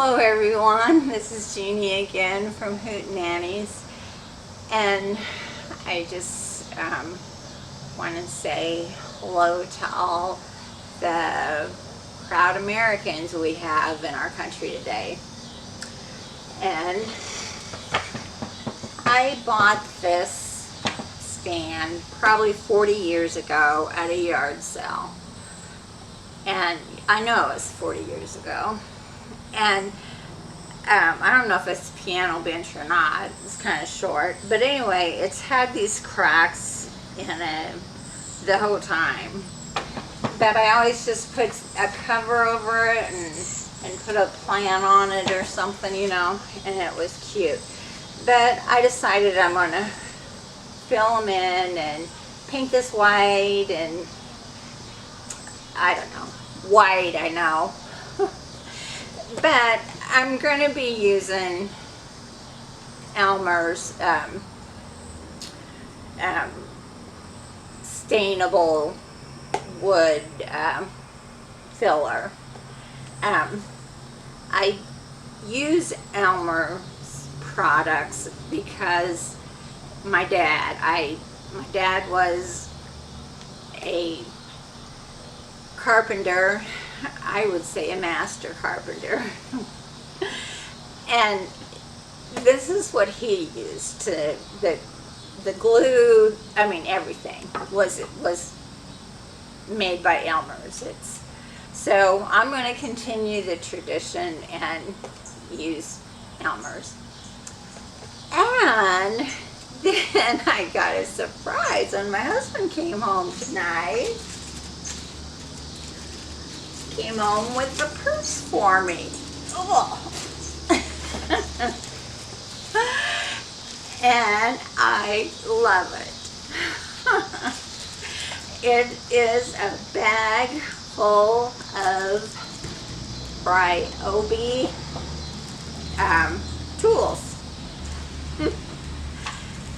Hello everyone, this is Jeanne again from Hoot-n-Annies, and I just want to say hello to all the proud Americans we have in our country today. And I bought this stand probably 40 years ago at a yard sale, and I know it was 40 years ago. And I don't know if it's a piano bench or not. It's kind of short, but anyway, it's had these cracks in it the whole time. But I always just put a cover over it and put a plant on it or something, you know, and it was cute. But I decided I'm going to fill them in and paint this white, and I don't know, white, I know. But I'm going to be using Elmer's stainable wood filler. I use Elmer's products because my dad was a carpenter. I would say a master carpenter. And this is what he used to, the glue, I mean everything was made by Elmer's. So I'm going to continue the tradition and use Elmer's. And then I got a surprise when my husband came home tonight. Came home with the purse for me. Oh. And I love it. It is a bag full of Ryobi tools.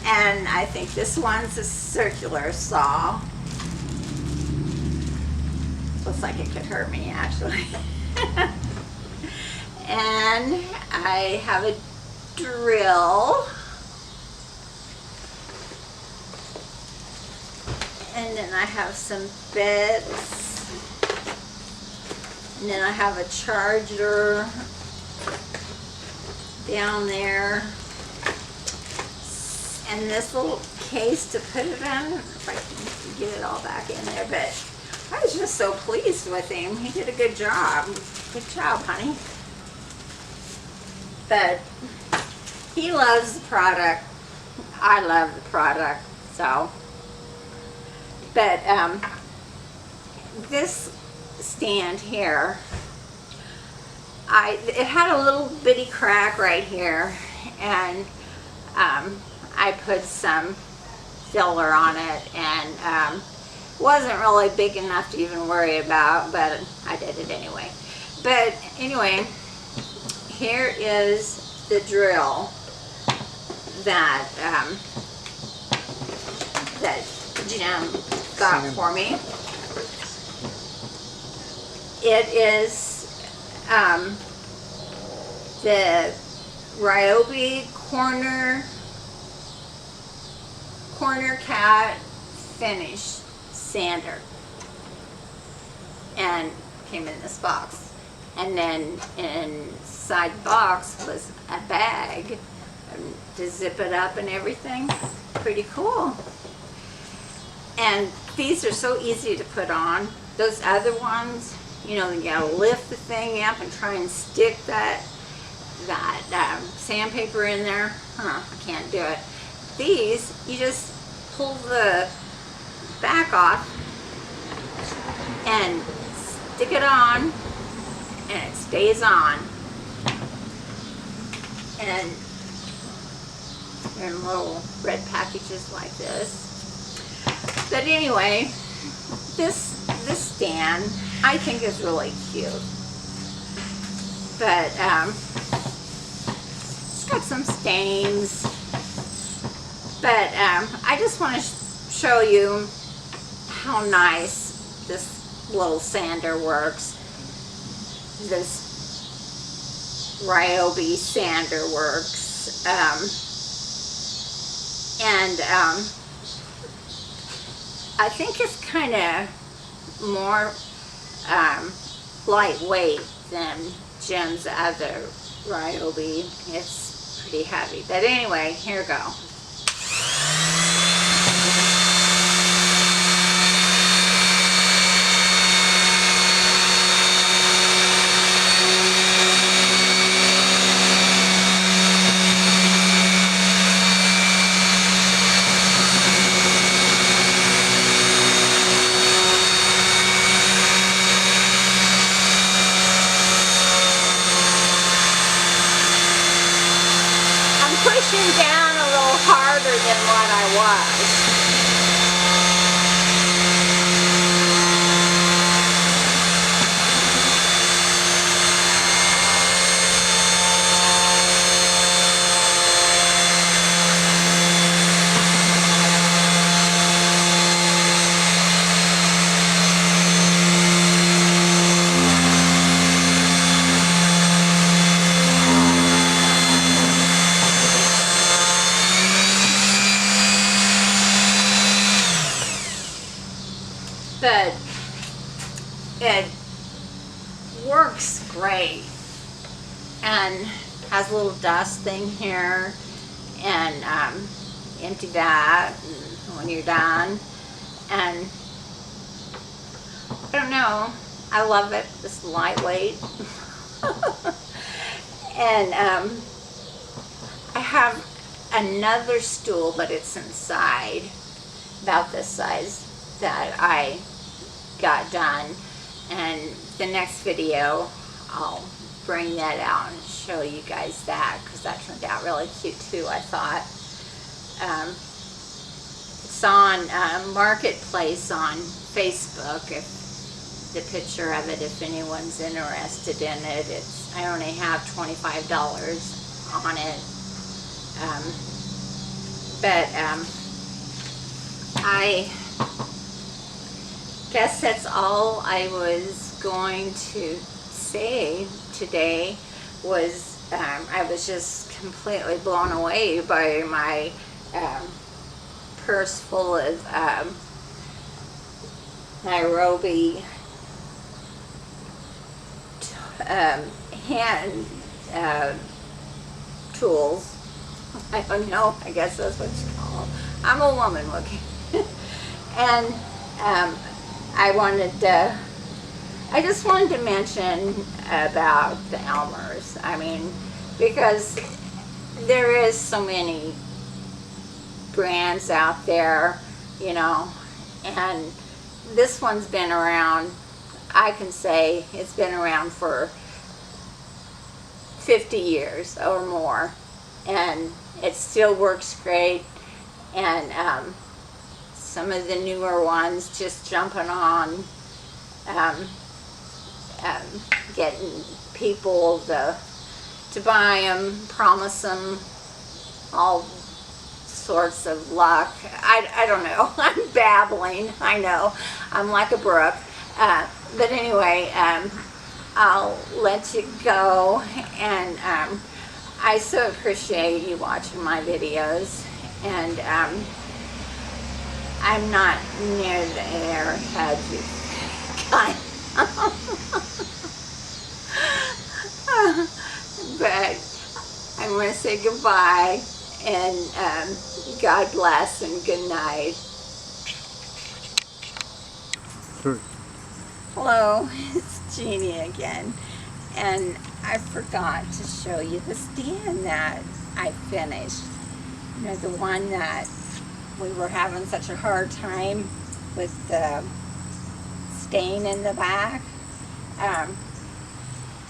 And I think this one's a circular saw. Looks like it could hurt me, actually. And I have a drill. And then I have some bits. And then I have a charger down there. And this little case to put it in, if I can get it all back in there, but I was just so pleased with him. He did a good job. Good job, honey. But he loves the product. I love the product. So, but this stand here, it had a little bitty crack right here, and I put some filler on it, and wasn't really big enough to even worry about, but I did it anyway. But anyway, here is the drill that that Jeanne got for me. It is the Ryobi corner cat finish sander, and came in this box. And then inside the box was a bag to zip it up and everything. Pretty cool. And these are so easy to put on. Those other ones, you know, you gotta lift the thing up and try and stick that sandpaper in there. I can't do it. These, you just pull the back off and stick it on, and it stays on. And they're in little red packages like this. But anyway, this stand I think is really cute. But it's got some stains. But I just want to show you how nice this little sander works. This Ryobi sander works. And I think it's kind of more lightweight than Jim's other Ryobi. It's pretty heavy. But anyway, here we go. Pushing down a little harder than what I was. But it works great and has a little dust thing here, and empty that when you're done. And I don't know, I love it. It's lightweight. And I have another stool, but it's inside, about this size, that I got done, and the next video I'll bring that out and show you guys that, because that turned out really cute too, I thought. It's on Marketplace on Facebook, if the picture of it, if anyone's interested in it. I only have $25 on it, but I guess that's all I was going to say today. Was I was just completely blown away by my purse full of Nairobi hand tools. I don't know, I guess that's what you call them. I'm a woman looking. And I just wanted to mention about the Elmers. I mean, because there is so many brands out there, you know, and this one's been around, I can say it's been around for 50 years or more, and it still works great. And some of the newer ones just jumping on, getting people to buy them, promise them all sorts of luck. I don't know. I'm babbling. I know. I'm like a brook. But anyway, I'll let you go. And I so appreciate you watching my videos. And I'm not near the airhead you kind. But I'm going to say goodbye, and God bless and good night. Sure. Hello, it's Jeannie again, and I forgot to show you the stand that I finished. You know, the one that we were having such a hard time with the stain in the back.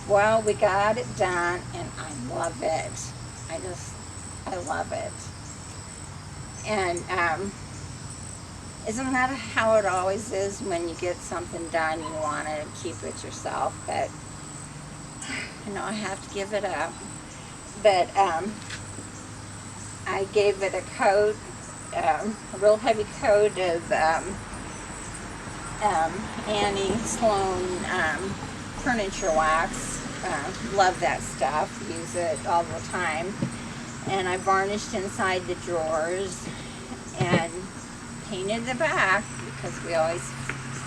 Well, we got it done, and I love it. I love it. And isn't that how it always is when you get something done, you want to keep it yourself? But I know I have to give it up. But I gave it a coat, a real heavy coat of Annie Sloan furniture wax, love that stuff, use it all the time. And I varnished inside the drawers and painted the back, because we always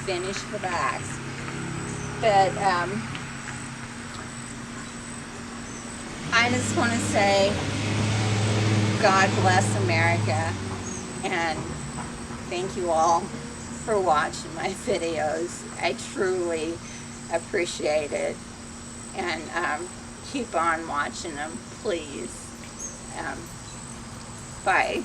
finish the backs. But I just want to say God bless America, and thank you all for watching my videos. I truly appreciate it, and keep on watching them, please. Bye.